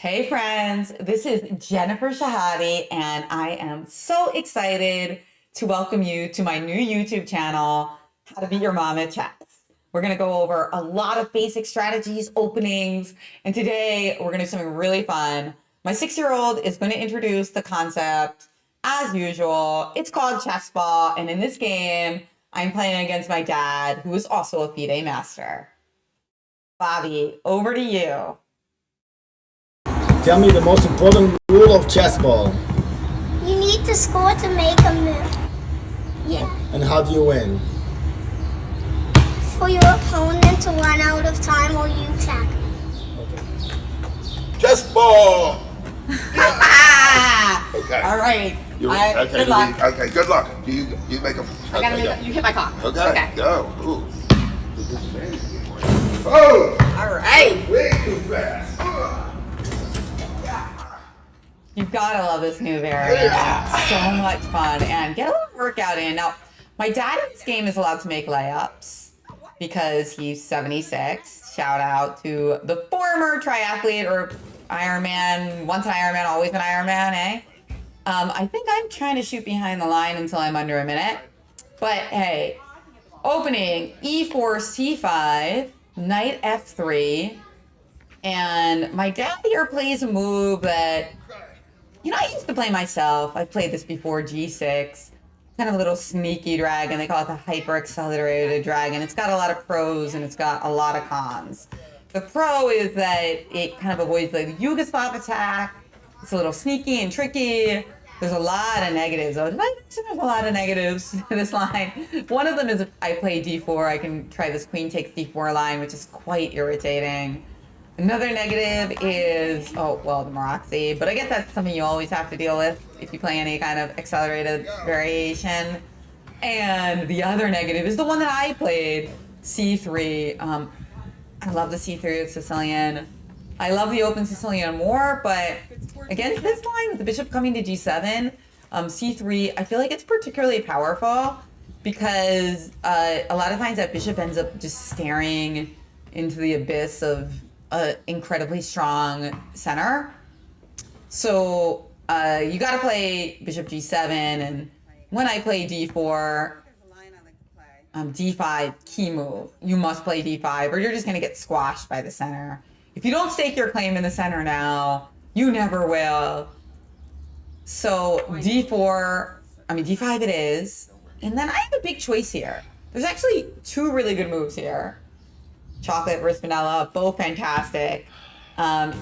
Hey friends, this is Jennifer Shahade, and I am so excited to welcome you to my new YouTube channel, How to Beat Your Mom at Chess. We're gonna go over a lot of basic strategies, openings, and today we're gonna do something really fun. My 6-year-old is gonna introduce the concept as usual. It's called Chessball, and in this game, I'm playing against my dad, who is also a FIDE master. Bobby, over to you. Tell me the most important rule of chessball. You need to score to make a move. Yeah. And how do you win? For your opponent to run out of time while you attack. Okay. Chessball! Okay. All right. Okay, good luck. Okay, good luck. You make a... I gotta make you hit my clock. Okay, go. Ooh. Oh! All right. Way too fast. You've gotta love this new variant. It's so much fun and get a little workout in. Now, my dad in this game is allowed to make layups because he's 76. Shout out to the former triathlete or Ironman, once an Ironman, always an Ironman, eh? I think I'm trying to shoot behind the line until I'm under a minute. But hey, opening E4, C5, Knight F3, and my dad here plays a move that, you know, I used to play myself. I've played this before, G6. Kind of a little sneaky dragon. They call it the hyper-accelerated dragon. It's got a lot of pros and it's got a lot of cons. The pro is that it kind of avoids the Yugoslav attack. It's a little sneaky and tricky. There's a lot of negatives. There's a lot of negatives to this line. One of them is if I play d4, I can try this queen takes d4 line, which is quite irritating. Another negative is, oh, well, the Maroxy, but I guess that's something you always have to deal with if you play any kind of accelerated variation. And the other negative is the one that I played, C3. I love the C3 Sicilian. I love the open Sicilian more, but against this line with the bishop coming to G7, C3, I feel like it's particularly powerful because a lot of times that bishop ends up just staring into the abyss of an incredibly strong center. So you got to play bishop G7, and when I play D4, D5, key move. You must play D5 or you're just going to get squashed by the center. If you don't stake your claim in the center now, you never will. So D4, D5 it is. And then I have a big choice here. There's actually two really good moves here. Chocolate versus vanilla, both fantastic.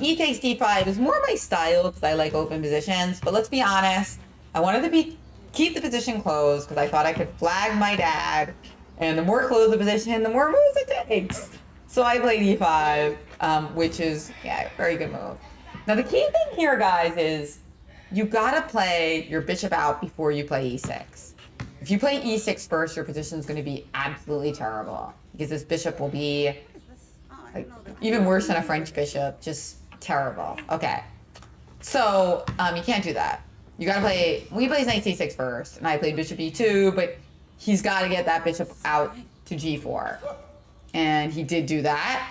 E takes D5 is more my style because I like open positions. But let's be honest, I wanted to keep the position closed because I thought I could flag my dad. And the more closed the position, the more moves it takes. So I play D5, which is, yeah, very good move. Now the key thing here, guys, is you gotta play your bishop out before you play E6. If you play E6 first, your position is gonna be absolutely terrible because this bishop will be like, even worse than a French bishop, just terrible. Okay, so you can't do that. You gotta play, he plays Knight C6 first, and I played bishop E2, but he's gotta get that bishop out to G4. And he did do that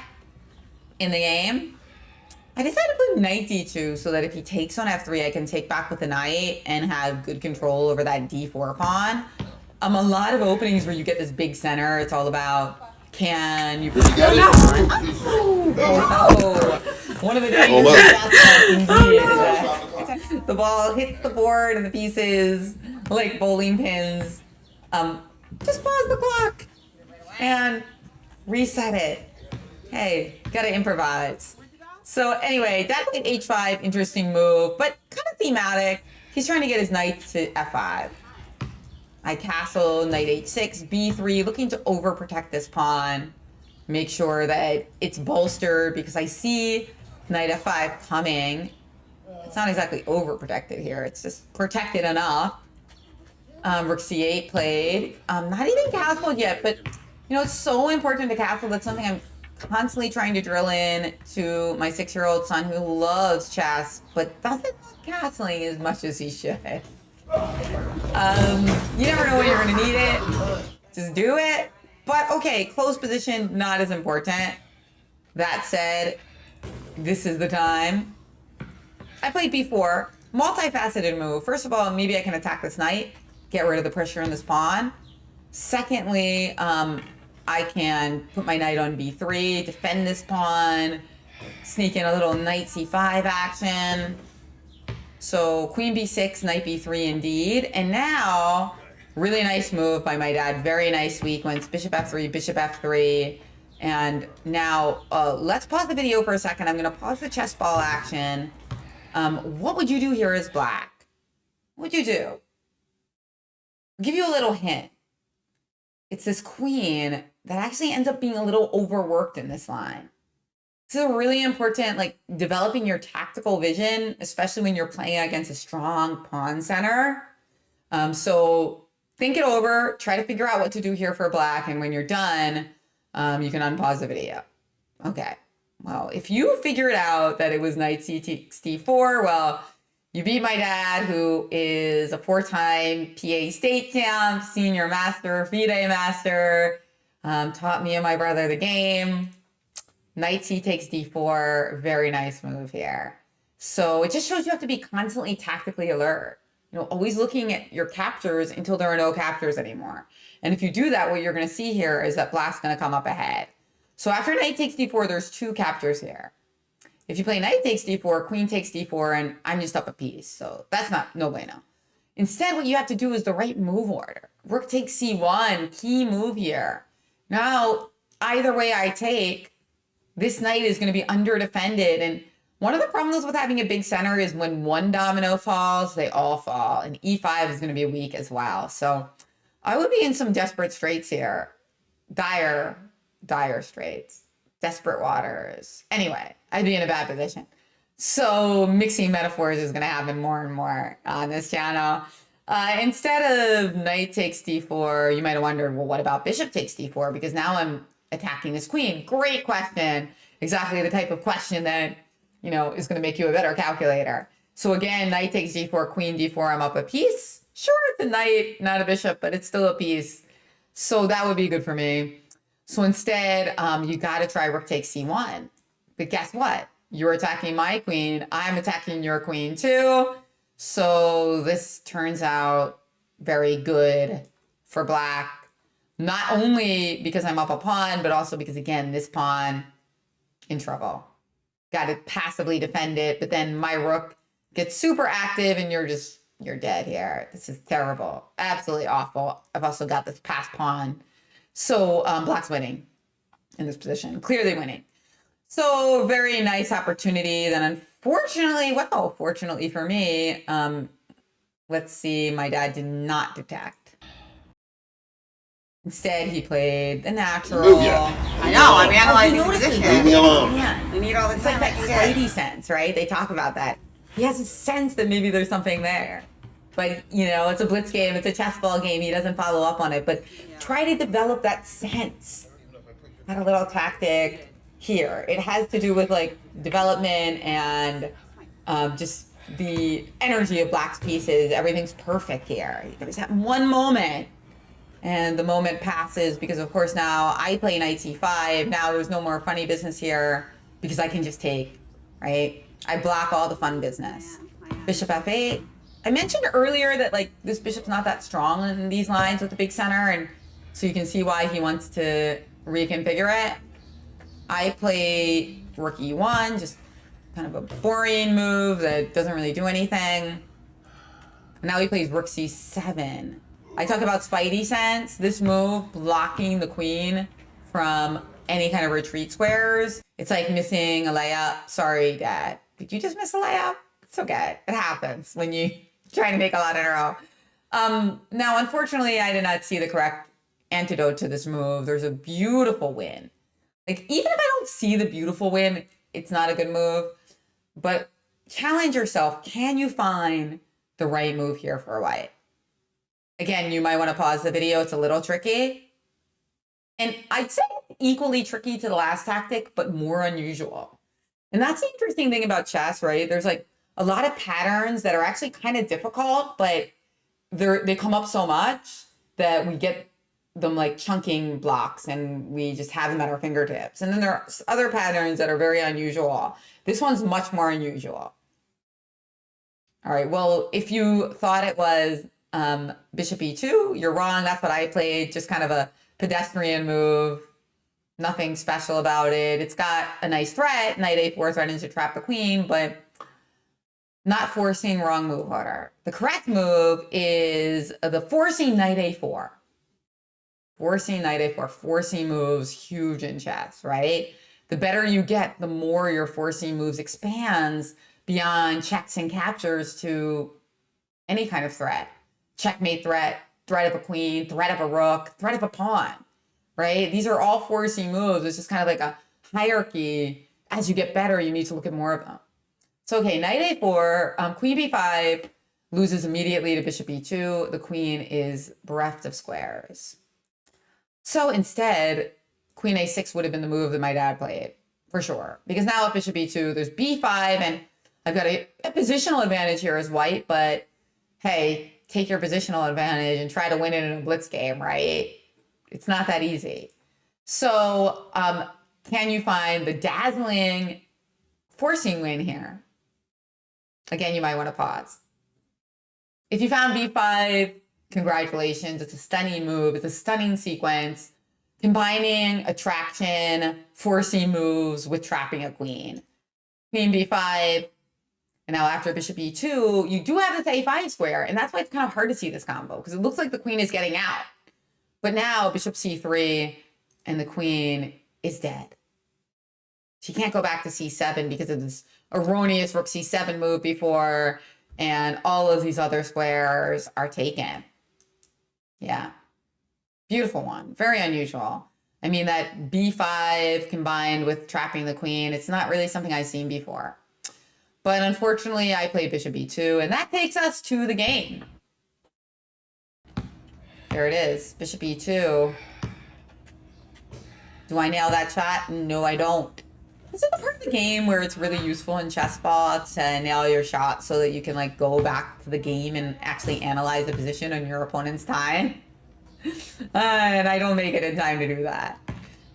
in the game. I decided to play Knight D2 so that if he takes on F3, I can take back with the knight and have good control over that D4 pawn. A lot of openings where you get this big center, it's all about, can you put the one of the dangers the ball hits the board and the pieces like bowling pins. Just pause the clock and reset it. Hey, gotta improvise. So anyway, that played H5, interesting move, but kind of thematic. He's trying to get his knight to F5. I castle, knight H6, B3, looking to overprotect this pawn. Make sure that it's bolstered because I see knight F5 coming. It's not exactly overprotected here. It's just protected enough. Rook C8 played. Not even castled yet, but you know, it's so important to castle. That's something I'm constantly trying to drill in to my 6-year-old son who loves chess, but doesn't love castling as much as he should. You never know when you're gonna need it. Just do it. But okay, close position, not as important. That said, this is the time. I played b4, multifaceted move. First of all, maybe I can attack this knight, get rid of the pressure in this pawn. Secondly, I can put my knight on b3, defend this pawn, sneak in a little knight c5 action. So queen b6, knight b3 indeed. And now, really nice move by my dad. Very nice sequence. Bishop f3, bishop f3. And now, let's pause the video for a second. I'm going to pause the chess ball action. What would you do here as black? What would you do? I'll give you a little hint. It's this queen that actually ends up being a little overworked in this line. This is really important, like developing your tactical vision, especially when you're playing against a strong pawn center. So think it over, try to figure out what to do here for black. And when you're done, you can unpause the video. Okay, well, if you figured out that it was knight c4, well, you beat my dad, who is a 4-time PA state champ, senior master, FIDE master, taught me and my brother the game. Knight c takes d4, very nice move here. So it just shows you have to be constantly tactically alert. You know, always looking at your captures until there are no captures anymore. And if you do that, what you're going to see here is that black's going to come up ahead. So after knight takes d4, there's 2 captures here. If you play knight takes d4, queen takes d4, and I'm just up a piece. So that's no bueno. Instead, what you have to do is the right move order. Rook takes c1, key move here. Now, either way I take, this knight is going to be under defended. And one of the problems with having a big center is when one domino falls, they all fall. And e5 is going to be weak as well. So I would be in some desperate straits here. Dire straits. Desperate waters. Anyway, I'd be in a bad position. So mixing metaphors is going to happen more and more on this channel. Instead of knight takes d4, you might have wondered, well, what about bishop takes d4? Because now I'm attacking this queen. Great question. Exactly the type of question that, you know, is going to make you a better calculator. So again, knight takes d4, queen d4, I'm up a piece. Sure, it's a knight, not a bishop, but it's still a piece. So that would be good for me. So instead, you got to try rook takes c1. But guess what? You're attacking my queen. I'm attacking your queen too. So this turns out very good for black. Not only because I'm up a pawn, but also because, again, this pawn in trouble. Got to passively defend it, but then my rook gets super active and you're dead here. This is terrible. Absolutely awful. I've also got this passed pawn. So black's winning in this position, clearly winning. So very nice opportunity. Then unfortunately, well, fortunately for me, let's see, my dad did not detect. Instead, he played the natural. Move ya. I know, I'm analyzing the position. Leave me alone. We need all the It's like time. that spidey sense, right? They talk about that. He has a sense that maybe there's something there. But, you know, it's a blitz game. It's a chess ball game. He doesn't follow up on it. But try to develop that sense. Got a little tactic here. It has to do with, like, development and just the energy of black's pieces. Everything's perfect here. There's that one moment. And the moment passes because, of course, now I play knight c5. Now there's no more funny business here because I can just take, right? I block all the fun business. Bishop f8. I mentioned earlier that, like, this bishop's not that strong in these lines with the big center, and so you can see why he wants to reconfigure it. I play rook e1, just kind of a boring move that doesn't really do anything. Now he plays rook c7. I talk about spidey sense. This move, blocking the queen from any kind of retreat squares. It's like missing a layup. Sorry, Dad. Did you just miss a layup? It's okay. It happens when you try to make a lot in a row. Now, unfortunately, I did not see the correct antidote to this move. There's a beautiful win. Like, even if I don't see the beautiful win, it's not a good move. But challenge yourself. Can you find the right move here for white? Again, you might want to pause the video. It's a little tricky. And I'd say equally tricky to the last tactic, but more unusual. And that's the interesting thing about chess, right? There's like a lot of patterns that are actually kind of difficult, but they come up so much that we get them like chunking blocks and we just have them at our fingertips. And then there are other patterns that are very unusual. This one's much more unusual. All right, well, if you thought it was bishop e2, you're wrong. That's what I played, just kind of a pedestrian move. Nothing special about it. It's got a nice threat, knight a4 threatening to trap the queen, but not forcing wrong move order. The correct move is the forcing knight a4. Forcing knight a4, forcing moves, huge in chess, right? The better you get, the more your forcing moves expands beyond checks and captures to any kind of threat. Checkmate threat, threat of a queen, threat of a rook, threat of a pawn, right? These are all forcing moves. It's just kind of like a hierarchy. As you get better, you need to look at more of them. So, okay, knight a4, queen b5 loses immediately to bishop e2. The queen is bereft of squares. So instead, queen a6 would have been the move that my dad played, for sure. Because now at bishop e2, there's b5, and I've got a positional advantage here as white, but hey, take your positional advantage and try to win it in a blitz game, right? It's not that easy. So can you find the dazzling forcing win here? Again, you might want to pause. If you found b5, congratulations. It's a stunning move. It's a stunning sequence, combining attraction, forcing moves with trapping a queen. Queen b5, and now after bishop e2, you do have this a5 square, and that's why it's kind of hard to see this combo, because it looks like the queen is getting out. But now bishop c3, and the queen is dead. She can't go back to c7 because of this erroneous rook c7 move before, and all of these other squares are taken. Yeah. Beautiful one. Very unusual. I mean, that b5 combined with trapping the queen, it's not really something I've seen before. But unfortunately, I played bishop e2, and that takes us to the game. There it is, bishop e2. Do I nail that shot? No, I don't. This is the part of the game where it's really useful in Chessball to nail your shot so that you can like go back to the game and actually analyze the position on your opponent's time. And I don't make it in time to do that.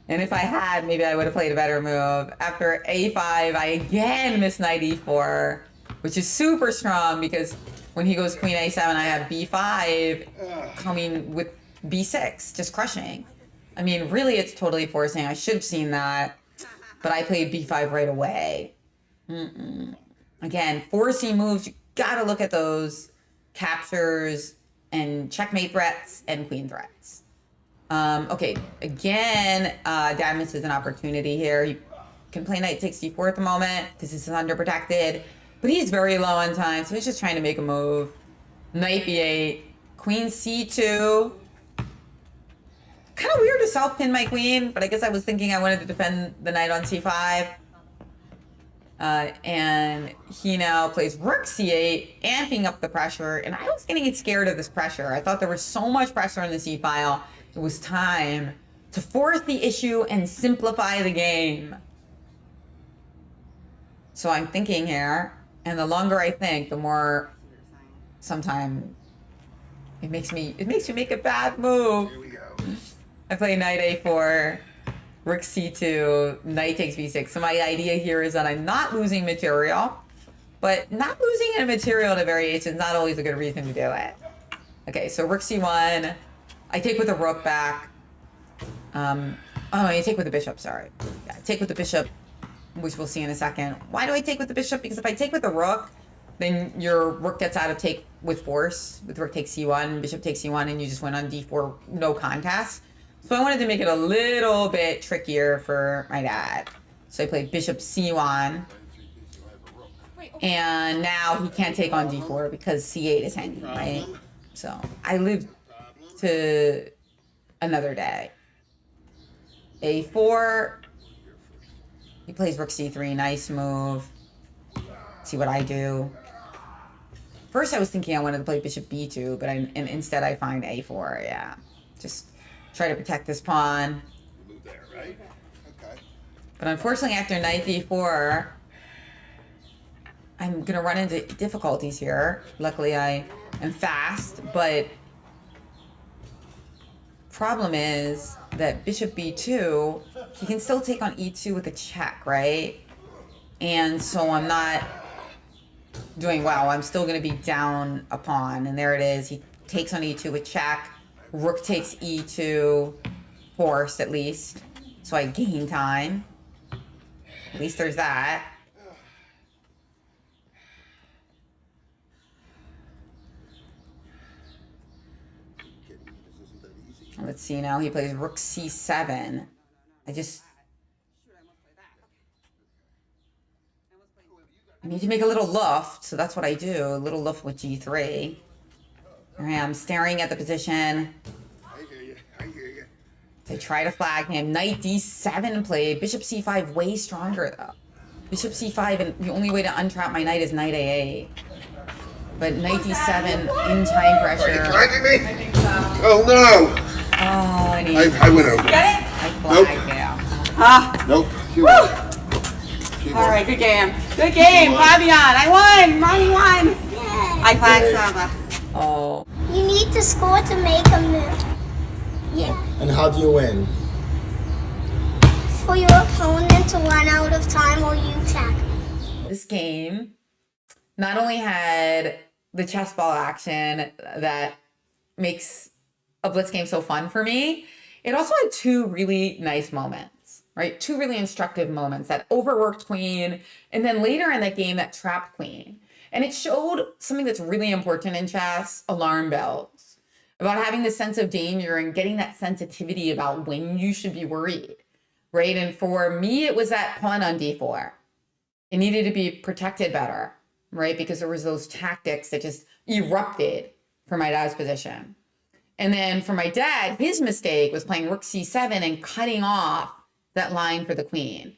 And if I had, maybe I would have played a better move. After a5, I again miss knight e4, which is super strong because when he goes queen a7, I have b5 coming with b6, just crushing. I mean, really, it's totally forcing. I should have seen that, but I played b5 right away. Again, forcing moves, you gotta look at those captures and checkmate threats and queen threats. Okay, again, dad misses an opportunity here. He can play knight takes d4 at the moment because this is underprotected, but he's very low on time, so he's just trying to make a move. Knight b8, queen c2. Kind of weird to self-pin my queen, but I guess I was thinking I wanted to defend the knight on c5. And he now plays rook c8, amping up the pressure, and I was getting scared of this pressure. I thought there was so much pressure in the c-file. It was time to force the issue and simplify the game. So I'm thinking here, and the longer I think, the more sometimes it makes me make a bad move. Here we go. I play knight a4, rook c2, knight takes b6. So my idea here is that I'm not losing material, but not losing a material to variation is not always a good reason to do it. Okay, so rook c1, I take with the rook back. I take with the bishop, sorry. Yeah, I take with the bishop, which we'll see in a second. Why do I take with the bishop? Because if I take with the rook, then your rook gets out of take with force, with rook takes c1, bishop takes c1, and you just went on d4, no contest. So I wanted to make it a little bit trickier for my dad. So I played bishop c1. And now he can't take on d4 because c8 is hanging, right? So I lived to another day. a4. He plays rook c3, nice move. See what I do. First I was thinking I wanted to play bishop b2, but instead I find a4, yeah. Just try to protect this pawn. Move there, right? Okay. But unfortunately, after knight d4, I'm gonna run into difficulties here. Luckily, I am fast, but problem is that bishop b2, he can still take on e2 with a check, right? And so I'm not doing well. I'm still going to be down a pawn, and there it is. He takes on e2 with check. Rook takes e2, forced at least, so I gain time. At least there's that. Let's see now. He plays rook c7. I need to make a little luft, so that's what I do. A little luft with g3. There I am, staring at the position. I hear you. I hear you. They try to flag him. Knight d7 played. Bishop c5 way stronger though. Bishop c5, and the only way to untrap my knight is knight a8. But knight d7 in time Are you pressure. flagging me? I think so. Oh no! Oh, and he, I went over. Got it? I flagged him. Ah. Nope. All right, good game. Good game, Fabian. I won. Mommy won. I flagged Saba. Oh. You need to score to make a move. Yeah. And how do you win? For your opponent to run out of time or you tackle. This game not only had the chess ball action that makes a blitz game so fun for me, it also had two really nice moments, right? Two really instructive moments, that overworked queen, and then later in that game, that trapped queen. And it showed something that's really important in chess, alarm bells, about having the sense of danger and getting that sensitivity about when you should be worried, right? And for me, it was that pawn on d4. It needed to be protected better, right? Because there was those tactics that just erupted for my dad's position. And then for my dad, his mistake was playing rook c7 and cutting off that line for the queen.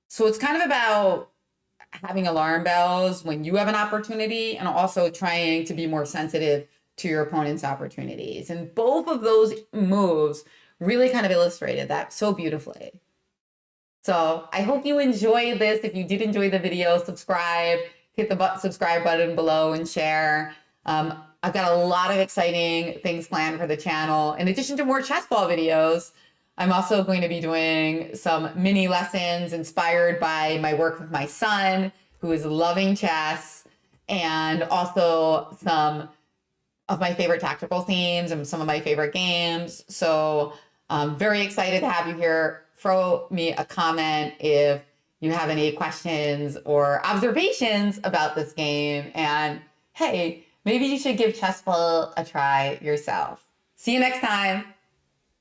So it's kind of about having alarm bells when you have an opportunity and also trying to be more sensitive to your opponent's opportunities. And both of those moves really kind of illustrated that so beautifully. So I hope you enjoyed this. If you did enjoy the video, subscribe, hit the subscribe button below and share. I've got a lot of exciting things planned for the channel. In addition to more chess ball videos, I'm also going to be doing some mini lessons inspired by my work with my son, who is loving chess, and also some of my favorite tactical themes and some of my favorite games. So I'm very excited to have you here. Throw me a comment if you have any questions or observations about this game. And hey, maybe you should give Chessball a try yourself. See you next time.